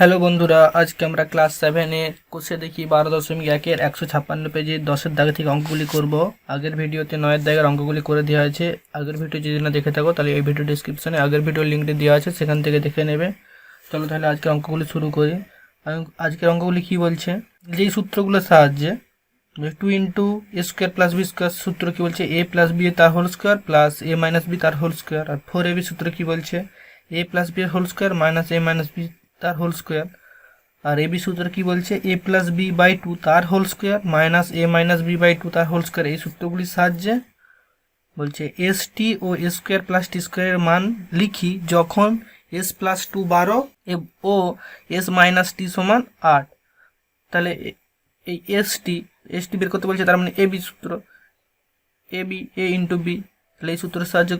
Hello বন্ধুরা, আজকে আমরা ক্লাস 7-এ কোষে দেখি 12.1-এর 156 পেজে 10-এর দাগে থেকে অঙ্কগুলি করব। আগের ভিডিওতে 9-এর দাগের অঙ্কগুলি করে দেওয়া আছে। আগের ভিডিও যদি না দেখে থাকো তাহলে এই ভিডিও ডিসক্রিপশনে আগের ভিডিওর লিঙ্কটি দেওয়া আছে, সেখান থেকে দেখে নেবে। চলো তাহলে আজকের অঙ্কগুলি শুরু করি। আজকের অঙ্কগুলি কি বলছে, যেই সূত্রগুলোর সাহায্যে 2 into A square plus B square সূত্র কি বলছে, এ প্লাস বি তার whole square plus A minus B তার হোল স্কোয়ার। আর 4ab সূত্র কি বলছে, এ প্লাস বি এর whole square minus A minus B তার হোল স্কোয়ার। আর এবি সূত্র কি বলছে, এ প্লাস বি বাই 2 তার whole square minus A minus B by 2 তার হোল স্কোয়ার। এই সূত্রগুলির সাহায্যে বলছে এস টি ও এ স্কোয়ার প্লাস টি স্কোয়ারের মান লিখি যখন এস প্লাস 2 12 ও এস মাইনাস টি সমান 8। তাহলে এই এস টি বের করতে বলছে, তার মানে এবি সূত্র, A B A into B. তাহলে এই সূত্রের সাহায্যে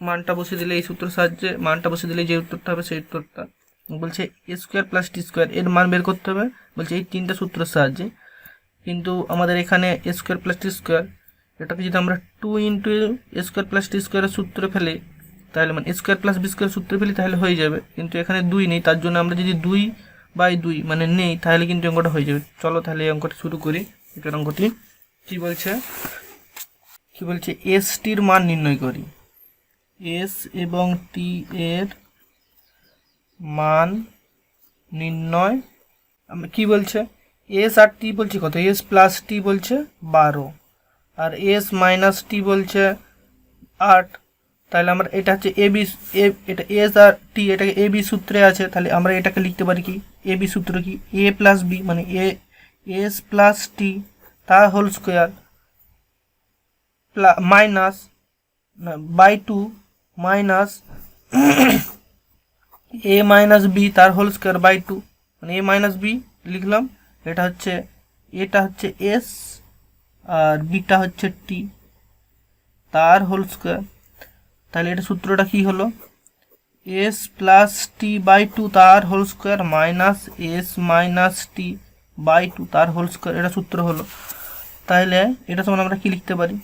মানটা বসিয়ে দিলে, এই সূত্রের সাহায্যে মানটা বসিয়ে দিলে যে উত্তরটা হবে সেই উত্তরটা। বলছে এ স্কোয়ার প্লাস টি স্কোয়ার এর মান বের করতে হবে, বলছে এই তিনটা সূত্রের সাহায্যে। কিন্তু আমাদের এখানে এ স্কোয়ার প্লাস টি স্কোয়ার, এটাকে যদি আমরা 2 ইন্টু এ স্কোয়ার প্লাস টি স্কোয়ারের সূত্রে ফেলি, তাহলে মানে এ স্কোয়ার প্লাস বি স্কোয়ার সূত্রে ফেলি তাহলে হয়ে যাবে। কিন্তু এখানে 2 নেই, তার জন্য আমরা যদি 2/2 মানে নেই, তাহলে কিন্তু অঙ্কটা হয়ে যাবে। চলো তাহলে এই অঙ্কটা শুরু করি। এটার অঙ্কটি কি বলছে, এস টির মান নির্ণয় করি। এস এবং টি এর মান নির্ণয়, কি বলছে, এস আর টি বলছে কত, এস প্লাস টি বলছে 12 আর এস মাইনাস টি বলছে 8। তাহলে আমরা এটা হচ্ছে এবি, এটা এস আর টি এটাকে এবি সূত্রে আছে, তাহলে আমরা এটাকে লিখতে পারি কি, এবি সূত্র কি, এ প্লাস বি মানে এস প্লাস টি তার whole square minus by 2 minus A minus B তার হোল স্কোয়ার বাই 2 মানে এ মাইনাস বি লিখলাম। এটা হচ্ছে এস আর বিটা হচ্ছে টি তার হোল স্কোয়ার। তাহলে এটা সূত্রটা কি হলো, এস প্লাস টি বাই 2 তার whole square minus S minus T by 2 তার হোল স্কোয়ার, এটা সূত্র হলো। তাহলে এটা সমান আমরা কি লিখতে পারি,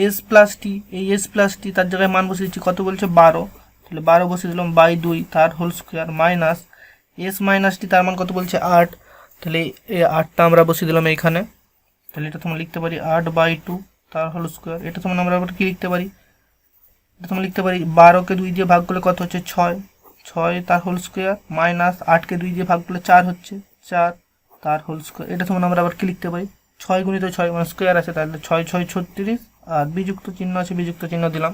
এস প্লাস টি, এই এস প্লাস টি তার জায়গায় মান বসে দিচ্ছি, কত বলছে 12, তাহলে 12 বসে দিলাম বাই 2 তার whole square minus S minus T তার মান কত বলছে 8, তাহলে এই 8টা আমরা বসিয়ে দিলাম এইখানে। তাহলে এটা তোমরা লিখতে পারি 8/2 তার হোল স্কোয়ার। এটা তোমরা আমরা আবার কি লিখতে পারি, এটা তোমরা লিখতে পারি 12কে 2 দিয়ে ভাগ করলে কত হচ্ছে 6 তার হোল স্কোয়ার মাইনাস 8কে 2 দিয়ে ভাগ করলে 4 হচ্ছে 4 তার হোল স্কোয়ার। এটা তোমরা আমরা আবার কি লিখতে পারি, 6 গুণিত 6 মানে স্কোয়ার আছে, তাহলে 6 6 36 আর বিযুক্ত চিহ্ন আছে, বিযুক্ত চিহ্ন দিলাম,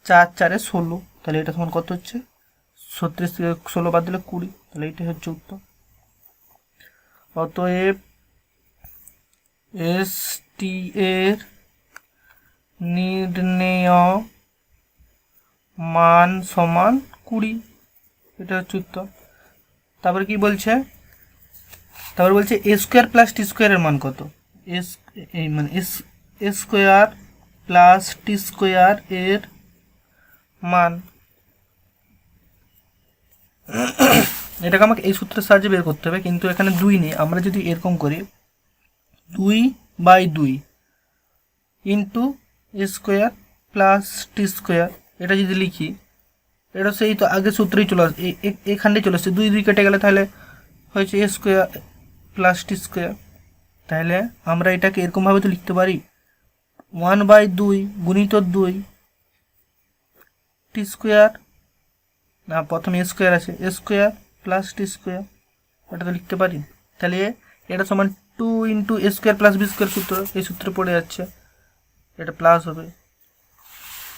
4 4 16। তাহলে এটা সমান কত হচ্ছে 36 থেকে 16 বাদ দিলে 20, তাহলে এইটাই হচ্ছে উত্তর। অতএব এস টি এর নির্ণেয় মান সমান 20, এটা হচ্ছে উত্তর। তারপরে কি বলছে, তারপরে বলছে এ স্কোয়ার প্লাস টি স্কোয়ারের মান কত, এস এই মানে এ স্কোয়ার প্লাস টি স্কোয়ার এর মান, এটাকে আমাকে এই সূত্রের সাহায্যে বের করতে হবে। কিন্তু এখানে 2 নেই, আমরা যদি এরকম করি 2/2 into A square plus T square, এটা যদি লিখি, এটা সেই তো আগে সূত্রেই চলে আসে, এখানটাই চলে আসছে, 2 2 কেটে গেলে তাহলে হয়েছে এ স্কোয়ার প্লাস টি স্কোয়ার। তাহলে আমরা এটাকে এরকমভাবে তো লিখতে পারি 1/2 গুণিত 2 টি স্কোয়ার, না প্রথমে এ স্কোয়ার আছে, এ স্কোয়ার প্লাস টি স্কোয়ার, এটা তো লিখতে পারি। তাহলে এটা সমান 2 into A square plus B square সূত্র, এই সূত্রে পড়ে যাচ্ছে, এটা প্লাস হবে।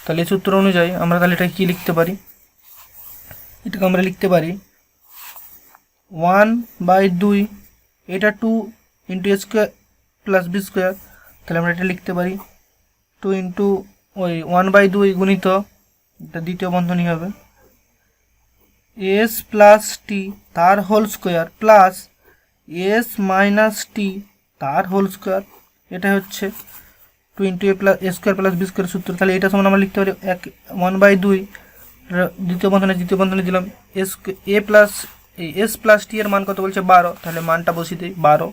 তাহলে এই সূত্র অনুযায়ী আমরা তাহলে এটা কি লিখতে পারি, এটাকে আমরা লিখতে পারি 1/2, এটা 2 into A square plus B square, তাহলে আমরা এটা লিখতে পারি 2 ইন্টু ওই 1/2 গুণিত, এটা দ্বিতীয় বন্ধনী হবে, এস প্লাস টি তার whole square plus S minus T তার হোল স্কোয়ার, এটা হচ্ছে 2 into A square plus B square সূত্র। তাহলে এটা সমান আমরা লিখতে পারি 1/2, দ্বিতীয় বন্ধনে দিলাম এস প্লাস টি এর মান কত বলছে 12, তাহলে মানটা বসিয়ে দিই 12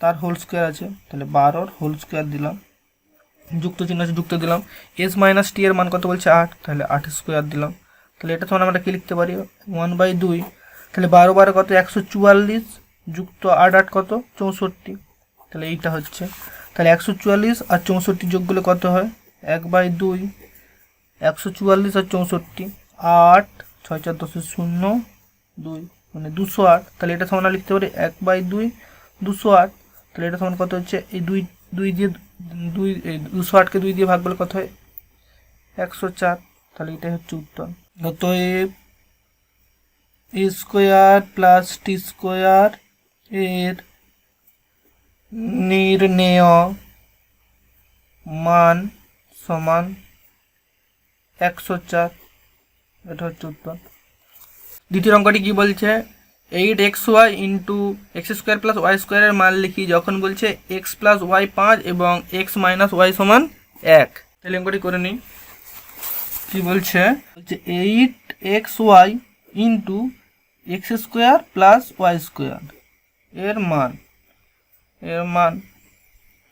তার হোল স্কোয়ার আছে, তাহলে 12 হোল স্কোয়ার দিলাম, যুক্ত চিহ্ন আছে যুক্ত দিলাম, এস মাইনাস টি এর মান কত বলছে 8, তাহলে 8 স্কোয়ার দিলাম। তাহলে এটা তখন আমরা কি লিখতে পারি 1/2, তাহলে 12 কত 144 যুক্ত 8 কত 64, তাহলে এইটা হচ্ছে। তাহলে 144 আর 64 যোগ করলে কত হয় 1/2, 144 আর 64 8, 6 4 10 0 2 মানে 208। তাহলে এটা সমান লিখতে পারি 1/2 208। তাহলে এটা সমান কত হচ্ছে এই 2 দিয়ে 208কে 2 দিয়ে ভাগ করলে কত হয় 104। তাহলে এটাই হচ্ছে উত্তর। অতএব a square plus T square এর নির্ণেয় মান সমান 104। এটা হচ্ছে উত্তর। দ্বিতীয় অঙ্কটি কি বলছে 8xy into X square plus Y স্কোয়ারের মান লিখি যখন বলছে এক্স প্লাস ওয়াই 5 এবং এক্স মাইনাস ওয়াই সমান 1। তাহলে অঙ্কটি করে নিই। কি বলছে 8xy into X square plus Y square এর মান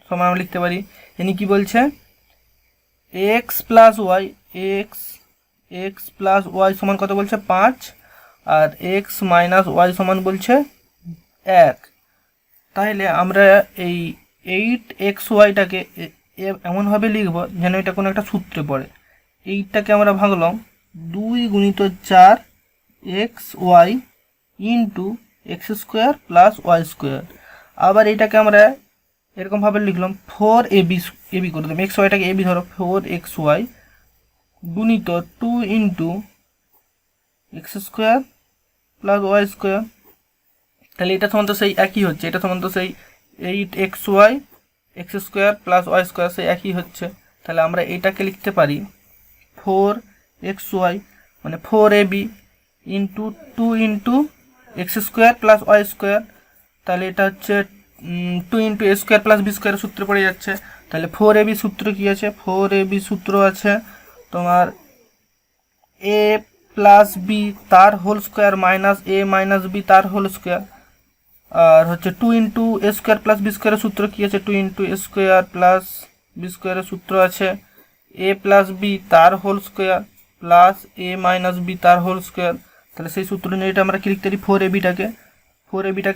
সমান আমরা লিখতে পারি। এনি কি বলছে X plus Y X plus Y সমান কত বলছে 5 আর এক্স মাইনাস ওয়াই সমান বলছে 1। তাহলে আমরা এই 8xyটাকে এমনভাবে লিখব যেন এটা কোনো একটা সূত্রে পড়ে। এইটাকে আমরা ভাঙলাম 2 গুণিত 4 X Y into X square plus Y square. আবার এইটাকে আমরা এরকমভাবে লিখলাম 4ab করে দিলাম, এক্স ওয়াইটাকে এবি ধরো 4xy গুণিত 2 into X square plus Y square. তাহলে এটা সমান তো সেই একই হচ্ছে, এটা সমান তো সেই 8xy X square plus Y square সেই একই হচ্ছে। তাহলে আমরা এইটাকে লিখতে পারি 4xy মানে 4ab into 2 into X square plus Y square. তাহলে এটা হচ্ছে 2 into A square plus B স্কোয়ারের সূত্র পড়ে যাচ্ছে। তাহলে 4ab সূত্র কী আছে 4ab সূত্র আছে তোমার এ প্লাস বি তার whole square minus A minus B তার হোল স্কোয়ার। আর হচ্ছে 2 into A square plus B স্কোয়ারের সূত্র কী আছে 2 into A square plus B স্কোয়ারের সূত্র আছে এ প্লাস বি তার whole square plus A minus B তার হোল স্কোয়ার। তাহলে সেই সূত্র নিয়ে এটা আমরা কি লিখতে পারি 4ab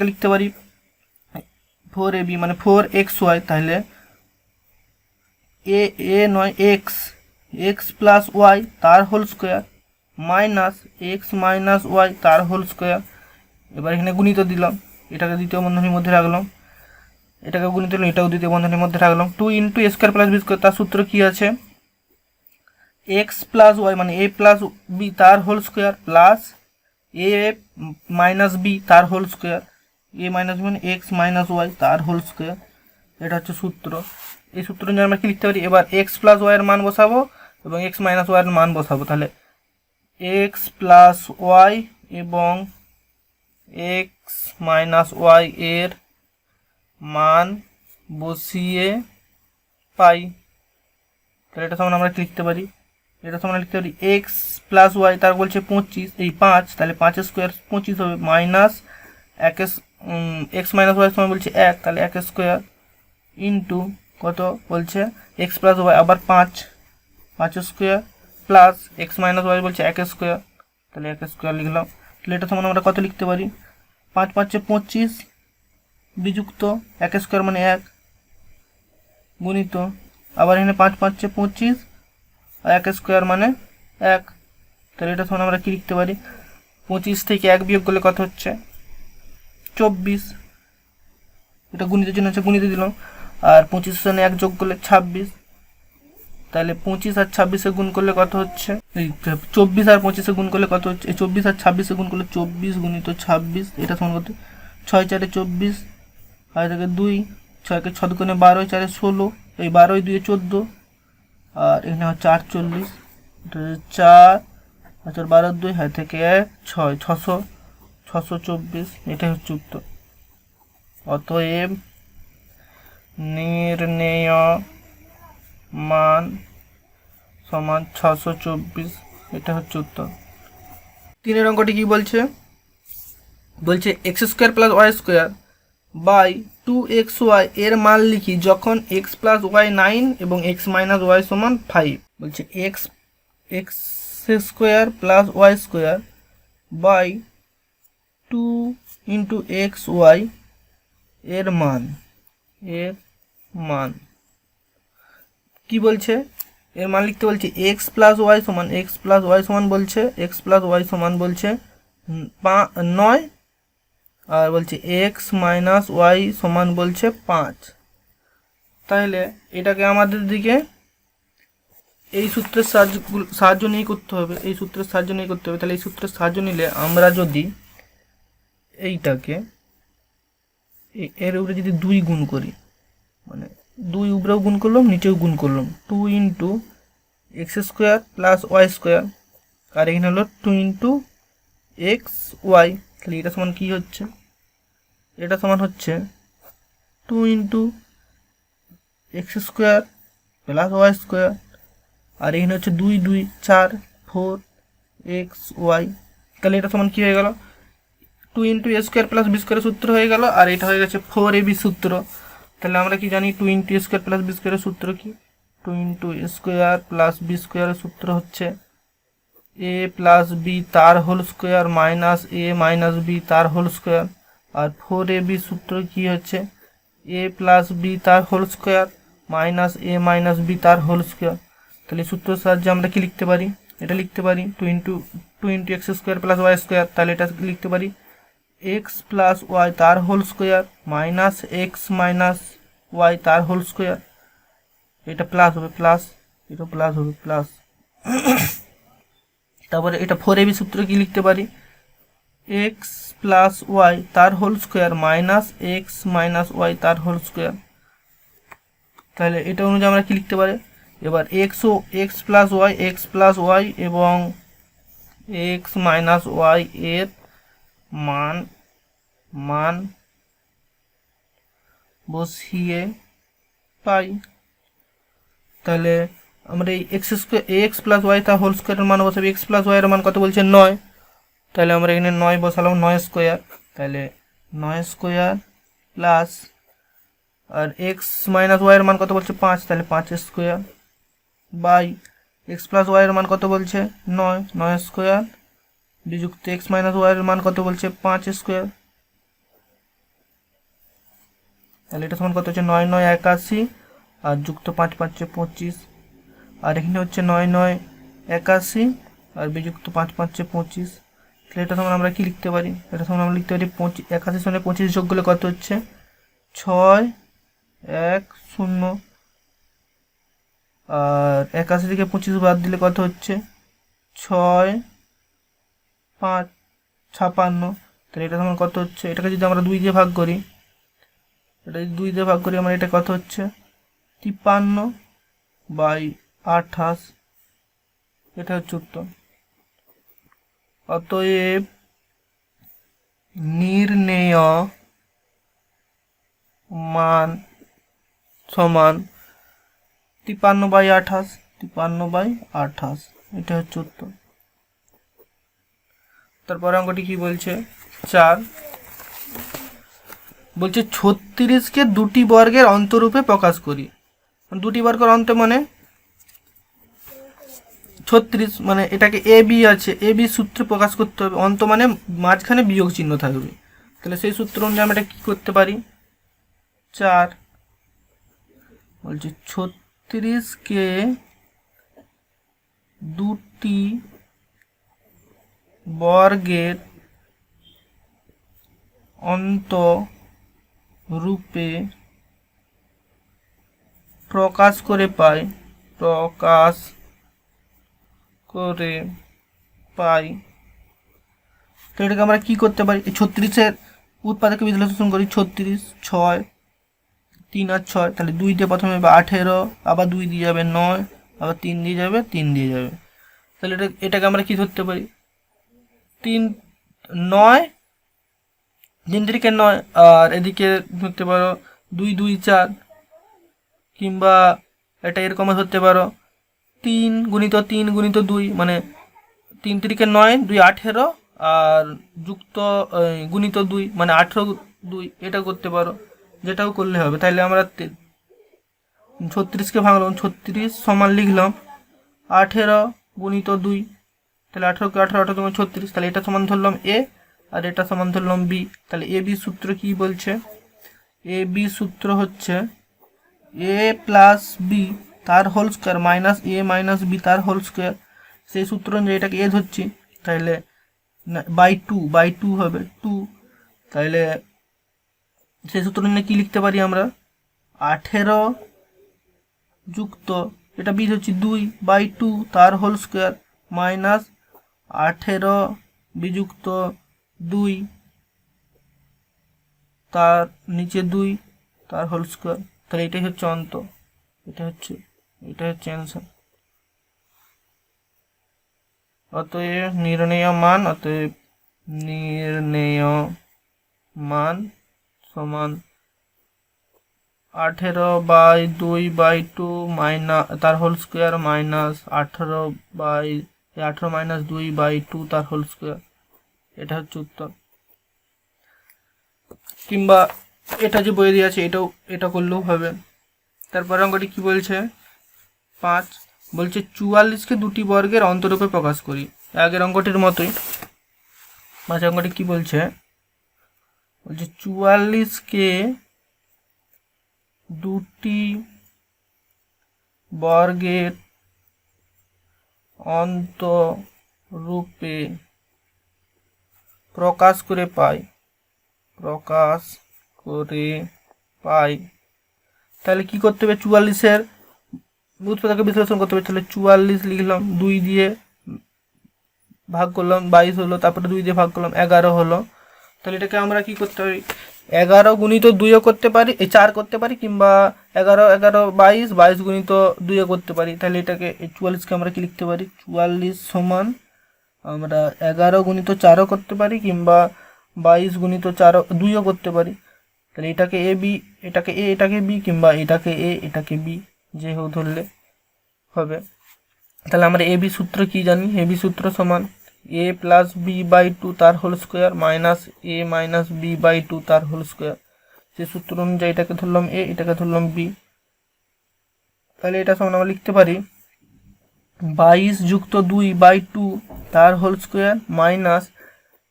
লিখতে পারি 4ab মানে 4xy। তাহলে এ নয় এক্স প্লাস ওয়াই তার whole square minus X minus Y তার হোল স্কোয়ার। এবার এখানে গুণিত দিলাম, এটাকে দ্বিতীয় বন্ধনীর মধ্যে রাখলাম, এটাকে গুণিত দিলাম, এটাও দ্বিতীয় বন্ধনীর মধ্যে রাখলাম। 2 into A square plus B square তার সূত্র কী আছে এক্স প্লাস ওয়াই মানে এ প্লাস বি তার whole square plus A minus B তার হোল স্কোয়ার, এ মাইনাস বি মানে এক্স মাইনাস ওয়াই তার হোল স্কোয়ার। এটা হচ্ছে সূত্র। এই সূত্র নিয়ে আমরা কি লিখতে পারি এবার এক্স প্লাস ওয়াইয়ের মান বসাবো এবং এক্স মাইনাস ওয়াইয়ের মান বসাবো। তাহলে এক্স প্লাস ওয়াই এবং এক্স মাইনাস ওয়াই এর মান বসিয়ে পাই। তাহলে এটা সমান আমরা কি লিখতে পারি এটা সমান লিখতে পারি এক্স প্লাস ওয়াই তার বলছে 25 এই 5, তাহলে 5 স্কোয়ার 25 হবে মাইনাস এক্স মাইনাস ওয়াই সমান বলছে 1, তাহলে 1 স্কোয়ার ইন্টু কত বলছে এক্স প্লাস ওয়াই আবার 5 square plus X minus Y বলছে 1 স্কোয়ার, তাহলে 1 স্কোয়ার লিখলাম। তাহলে এটা সমান আমরা কত লিখতে পারি 5 5 25 বিযুক্ত 1 স্কোয়ার মানে 1 গুণিত আবার এখানে 5 5 25 আর 1 স্কোয়ার মানে 1। তাহলে এটা সমান আমরা কি লিখতে পারি 25 থেকে 1 বিয়োগ করলে কত হচ্ছে 24, এটা গুণিতের জন্য হচ্ছে গুণিত দিলাম। আর 25 সঙ্গে 1 যোগ করলে 26, তাহলে 25 আর 26 গুণ করলে কত হচ্ছে 24 আর 25 গুণ করলে কত হচ্ছে 24 আর 26 গুণ করলে 24 গুণিত 26, এটা সমান কত 6 4 24 আর থেকে 2 6 কে 6 দুগুণে 12 4 16 এই 12 2 14 আর এখানে হচ্ছে 48, এটা 4 আচ্ছা 12 2 হাই থেকে 1 6 624, এটাই হচ্ছে উত্তর। অতএব নির্ণেয় মান সমান 624, এটা হচ্ছে উত্তর। 3 অঙ্কটি কি বলছে X square plus Y square by 2xy এর মান লিখি যখন এক্স প্লাস ওয়াই 9 এবং এক্স মাইনাস ওয়াই সমান 5। বলছে X square plus Y square by two into X Y এর মান কি বলছে, এর মান লিখতে বলছে এক্স প্লাস ওয়াই সমান বলছে 9, আর বলছে এক্স মাইনাস ওয়াই সমান বলছে 5। তাহলে এটাকে আমাদের দিকে এই সূত্রের সাহায্য নিয়ে করতে হবে, তাহলে এই সূত্রের সাহায্য নিলে আমরা যদি এইটাকে এর উপরে যদি 2 গুণ করি, মানে 2 উপরেও গুণ করলাম নিচেও গুণ করলাম, 2 into X square plus Y square, আর এখানে হলো 2 ইন্টু এক্স ওয়াই। তাহলে এটা সমান কি হচ্ছে, এটা সমান হচ্ছে 2 into X square plus Y square, আর এখানে হচ্ছে 2 2 4 4 এক্স ওয়াই। তাহলে এটা সমান কি হয়ে গেল, 2 into A square plus B স্কোয়ারের সূত্র হয়ে গেল, আর এটা হয়ে গেছে 4ab সূত্র। তাহলে আমরা কি জানি 2 into A square plus B স্কোয়ারের সূত্র কি, 2 into A square plus B স্কোয়ারের সূত্র হচ্ছে এ প্লাস বি তার whole square minus A minus B তার হোল স্কোয়ার, আর 4ab সূত্র কি হচ্ছে এ প্লাস বি তার whole square minus A minus B তার হোল স্কোয়ার। তাহলে সূত্রের সাহায্যে আমরা কি লিখতে পারি, এটা লিখতে পারি 2 into X square plus Y square, তাহলে এটা লিখতে পারি এক্স প্লাস ওয়াই তার whole square minus X minus Y তার হোল স্কোয়ার। এটা প্লাস হবে প্লাস, এটা প্লাস হবে প্লাস। তারপরে এটা 4ab সূত্র কি লিখতে পারি, এক্স প্লাস ওয়াই তার whole square minus X minus Y তার হোল স্কোয়ার। তাহলে এটা অনুযায়ী আমরা কি লিখতে পারি, এবার এক্স প্লাস ওয়াই এবং এক্স মাইনাস ওয়াই এর মান বসিয়ে পাই। তাহলে আমরা এই এক্স প্লাস ওয়াই তার হোল স্কোয়ারের মান বসাবো, এক্স প্লাস ওয়াই এর মান কত বলছে 9, তাহলে আমরা এখানে 9 বসালাম, 9 স্কোয়ার, তাহলে 9 স্কোয়ার প্লাস, আর এক্স মাইনাস ওয়াই এর মান কত বলছে 5, তাহলে 5 square by X plus Y এর মান কত বলছে 9 স্কোয়ার বিযুক্ত এক্স মাইনাস ওয়াই এর মান কত বলছে 5 স্কোয়ার। তাহলে এটা সমান কত হচ্ছে 9 9 81, আর যুক্ত 5 5 25, আর এখানে হচ্ছে 9 9 81 আর বিযুক্ত 5 5 25। তাহলে এটা সমান আমরা কি লিখতে পারি, এটা সমান আমরা লিখতে পারি 81 সঙ্গে 25 যোগ করলে কত হচ্ছে 6 1 0, আর 81 থেকে 25 বাদ দিলে কত হচ্ছে 6 5 56। তাহলে এটা সমান কত হচ্ছে, এটাকে যদি আমরা 2 দিয়ে ভাগ করি, আমার এটা কত হচ্ছে 53/28, এটা হচ্ছে উত্তর। অতএব নির্ণেয় মান সমান 53/28, এটা হচ্ছে উত্তর। তারপরে অঙ্কটি কি বলছে 4, বলছে 36কে দুটি বর্গের অন্তরূপে প্রকাশ করি। দুটি বর্গের অন্ত মানে 36, মানে এটাকে এ বি আছে, এ বি সূত্রে প্রকাশ করতে হবে, অন্ত মানে মাঝখানে বিয়োগ চিহ্ন থাকবে। তাহলে সেই সূত্র অনুযায়ী আমরা কি করতে পারি, 4 বলছে 36কে দুটি বর্গের অন্ত রূপে প্রকাশ করে পাই, তো এটাকে আমরা কি করতে পারি, এই 36-এর উৎপাদকে বিশ্লেষণ করি, 36 6 3 আর 6, তাহলে 2 দিয়ে প্রথমে 18, আবার 2 দিয়ে যাবে 9, আবার 3 দিয়ে যাবে 3 দিয়ে যাবে। তাহলে এটাকে আমরা কি ধরতে পারি, 3 9 3 3 9, আর এদিকে ধরতে পারো 2 2 4, কিংবা এটা এরকম ধরতে পারো 3 গুণিত 3 গুণিত 2, মানে 3 3 9 2 18, আর যুক্ত গুণিত 2 মানে 18 2, এটা করতে পারো, যেটাও করলে হবে। তাহলে আমরা 36কে ভাঙলাম, 36 সমান লিখলাম 18 গুণিত 2, তাহলে 18 কে 18 18 তোমার 36, তাহলে এটা সমান ধরলাম এ, আর এটা সমান ধরলাম বি। তাহলে এ বি সূত্র কি বলছে? এ বি সূত্র হচ্ছে এ প্লাস বি তার whole square minus A minus B তার হোল স্কোয়ার। সেই সূত্র অনুযায়ী এটাকে এ ধরছি, তাহলে বাই টু হবে 2। তাহলে সেই সূত্র অনুযায়ী কী লিখতে পারি আমরা? 18 যুক্ত এটা বি হচ্ছে 2/2 তার হোল স্কোয়ার মাইনাস 18 বিযুক্ত 2 তার নিচে 2 তার হোল স্কোয়ার। তাহলে এটাই হচ্ছে অন্ত, এটা হচ্ছে অ্যান্সার। অতএব নির্ণেয় মান সমান 18/2/2 মাইনাস তার হোল স্কোয়ার মাইনাস 18 মাইনাস 2/2 তার হোল স্কোয়ার। এটা হচ্ছে উত্তর। কিংবা এটা যে বইয়ে দিয়ে আছে এটা করলেও হবে। তারপর অঙ্কটি কি বলছে? 5 বলছে 44কে দুটি বর্গের অন্তরূপে প্রকাশ করি। আগের অঙ্কটির মতোই 5 অঙ্কটি কি বলছে? 44কে দুটি বর্গের অন্তরূপে প্রকাশ করে পাই। তাহলে কি করতে হবে? 44-এর উৎপাদকে বিশ্লেষণ করতে হবে। তাহলে 44 লিখলাম, 2 দিয়ে ভাগ করলাম 22 হলো, তারপরে 2 দিয়ে ভাগ করলাম 11 হলো। তাহলে এটাকে আমরা কি করতে পারি? 11 গুণিত 2ও করতে পারি, 4 করতে পারি, কিংবা 11 11 22 22 গুণিত 2ও করতে পারি। তাহলে এটাকে 44কে আমরা কি লিখতে পারি? 44 সমান আমরা 11 গুণিত 4ও করতে পারি, কিংবা 22 গুণিত 2ও করতে পারি। তাহলে এটাকে এ বি, এটাকে বি, কিংবা এটাকে এটাকে বি, যে হোক ধরলে হবে। তাহলে আমরা এ বি সূত্র কি জানি? এ বি সূত্র সমান এ প্লাস বি/2 তার whole square minus A minus বি/2 তার হোল স্কোয়ার। সেই সূত্র অনুযায়ী এটাকে ধরলাম এ, এটাকে ধরলাম বি। তাহলে এটা সমান আমরা লিখতে পারি 22 যুক্ত 2/2 তার হোল স্কোয়ার মাইনাস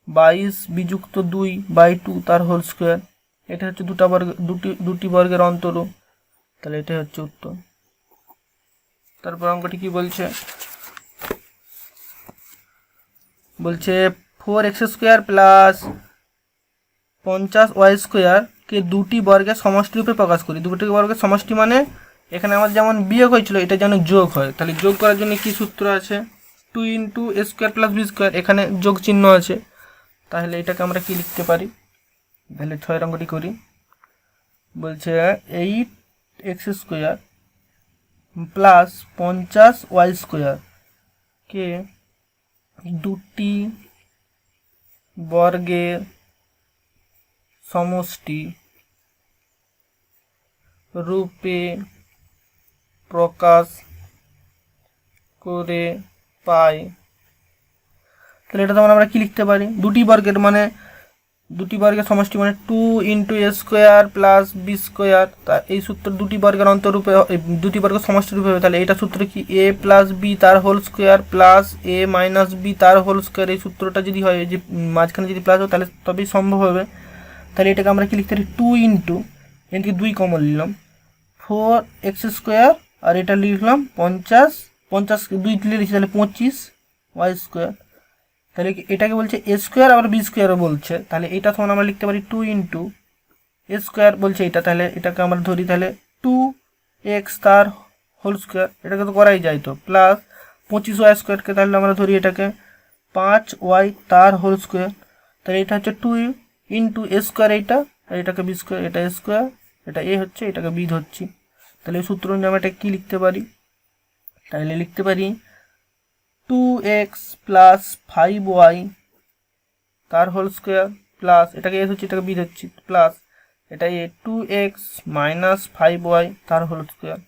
22 বিযুক্ত 2/2 তার হোল স্কোয়ার। এটা হচ্ছে দুটি বর্গের অন্তরূপ। তাহলে এটাই হচ্ছে উত্তর। তারপর অঙ্কটি কি বলছে? বলছে 4x² প্লাস 50y² কে দুটি বর্গের সমষ্টি রূপে প্রকাশ করি। দুটি বর্গের সমষ্টি মানে এখানে আমার যেমন বিয়োগ হয়েছিল এটা যেন যোগ হয়। তাহলে যোগ করার জন্য কি সূত্র আছে? 2 × a² + b²। এখানে যোগ চিহ্ন আছে, তাহলে এটাকে আমরা কি লিখতে পারি? তাহলে 6 অঙ্কটি করি। বলছে 8x² প্লাস 50y² কে দুটি বর্গের সমষ্টি রূপে প্রকাশ করে পাই। তাহলে এটা তখন আমরা কি লিখতে পারি? দুটি বর্গের সমষ্টি মানে 2 × a² + b²। তা এই সূত্র দুটি বর্গের অন্তরূপে, দুটি বর্গের সমষ্টি রূপে হবে। তাহলে এটা সূত্র কি? a + b তার হোল স্কোয়ার প্লাস a - b তার হোল স্কোয়ার। এই সূত্রটা যদি হয়, যে মাঝখানে যদি প্লাস হয়, তাহলে তবেই সম্ভব হবে। তাহলে এটাকে আমরা কি লিখতে পারি? 2 × এদিকে 2 কমন নিলাম 4x², আর এটা লিখলাম 50 2 তুলে লিখছি, তাহলে 25y²। তাহলে এটাকে বলছে a² আবার b² বলছে। তাহলে এটা সমান আমরা লিখতে পারি 2 × a² বলছে এটা। তাহলে এটাকে আমরা ধরি, তাহলে 2x তার হোল স্কোয়ার, এটাকে তো করাই যায়, তো প্লাস 25y²কে তাহলে আমরা ধরি এটাকে 5y তার হোল স্কোয়ার। তাহলে এটা হচ্ছে 2 × a², এইটা, আর এটাকে b², এটা a², এটা a হচ্ছে, এটাকে b ধরছি। তাহলে এই সূত্র অনুযায়ী আমরা এটা কী লিখতে পারি? তাহলে লিখতে পারি 2x প্লাস 5y তার হোল স্কোয়ার প্লাস, এটাকে এ হচ্ছে, এটাকে বি হচ্ছে, প্লাস এটা এ 2x মাইনাস 5y তার হোল স্কোয়ার।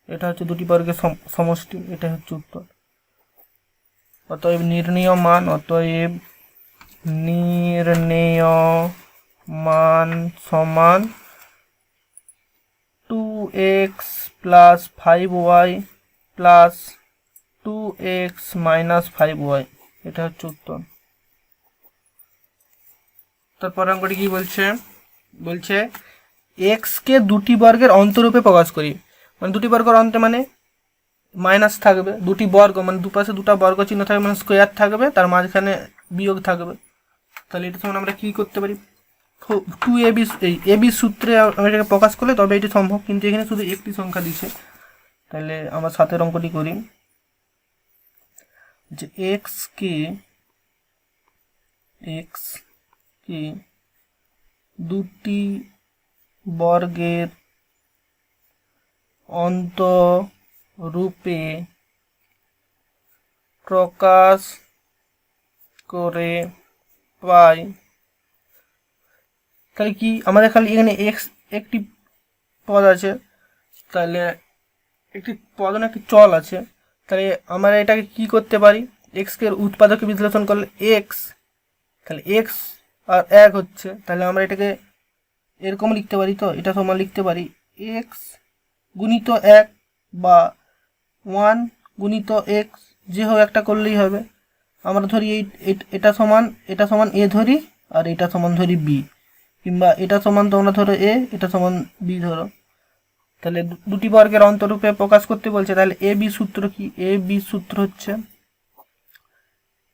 এটা হচ্ছে দুটি বর্গের সমষ্টি। এটা হচ্ছে উত্তর। অতএব নির্ণেয় মান সমান 2x plus 5y plus 2x minus 5y। এটা হচ্ছে উত্তর। তারপর অঙ্কটি কি বলছে, বলছে এক্সকে দুটি বর্গের অন্তরূপে প্রকাশ করি। মানে দুটি বর্গের অন্তে মানে মাইনাস থাকবে, দুটি বর্গ মানে দুপাশে দুটো বর্গ চিহ্ন থাকবে, মানে স্কোয়ার থাকবে, তার মাঝখানে বিয়োগ থাকবে। তাহলে এটা সমান আমরা কি করতে পারি, 2ab, এই এবি সূত্রে আমরা এটাকে প্রকাশ করলে তবে এটি সম্ভব, কিন্তু এখানে শুধু একটি সংখ্যা দিচ্ছে। তাহলে আমরা 7 অঙ্কটি করি, যে এক্স কে দুটি বর্গের অন্তরূপে প্রকাশ করে পাই। তাহলে কি আমাদের খালি এখানে এক্স একটি পদ আছে, তাহলে একটি পদ না একটি চল আছে, তাহলে আমরা এটাকে কি করতে পারি, এক্সকে উৎপাদকে বিশ্লেষণ করলে এক্স, তাহলে এক্স আর 1 হচ্ছে, তাহলে আমরা এটাকে এরকম লিখতে পারি, তো এটা সমান লিখতে পারি এক্স গুণিত 1 বা 1 গুণিত এক্স, যে হোক একটা করলেই হবে। আমরা ধরি এটা সমান এ ধরি, আর এটা সমান ধরি বি, কিংবা এটা সমান তোমরা ধরো এ, এটা সমান বি ধরো। তাহলে দুটি বর্গের অন্তরূপে প্রকাশ করতে বলছে, তাহলে এ বি সূত্র কি, এ বি সূত্র হচ্ছে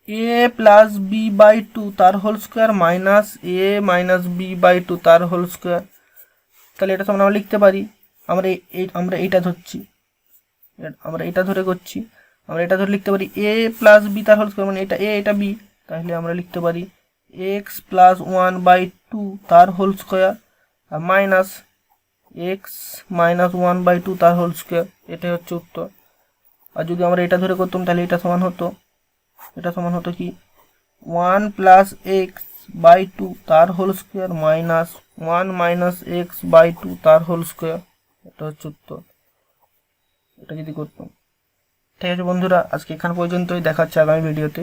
এ প্লাস বি বাই 2 তার whole square minus A minus B by 2 তার হোল স্কোয়ার। তাহলে এটা সমান আমরা লিখতে পারি, আমরা এইটা ধরছি, আমরা এটা ধরে করছি, আমরা এটা ধরে লিখতে পারি এ প্লাস বি তার হোল স্কোয়ার, মানে এটা এ এটা বি, তাহলে আমরা লিখতে পারি এক্স প্লাস 1/2 তার হোল স্কোয়ার আর মাইনাস এক্স মাইনাস 1/2 তার হোল স্কোয়ার, এটাই হচ্ছে উত্তর। আর যদি আমরা এটা ধরে করতাম তাহলে এটা সমান হতো কি 1 প্লাস এক্স বাই 2 তার হোল স্কোয়ার মাইনাস 1 মাইনাস এক্স বাই 2 তার হোল স্কোয়ার, এটা হচ্ছে উত্তর। এটা যদি করতাম। ঠিক আছে বন্ধুরা, আজকে এখান পর্যন্তই, দেখা হচ্ছে আগামী ভিডিওতে।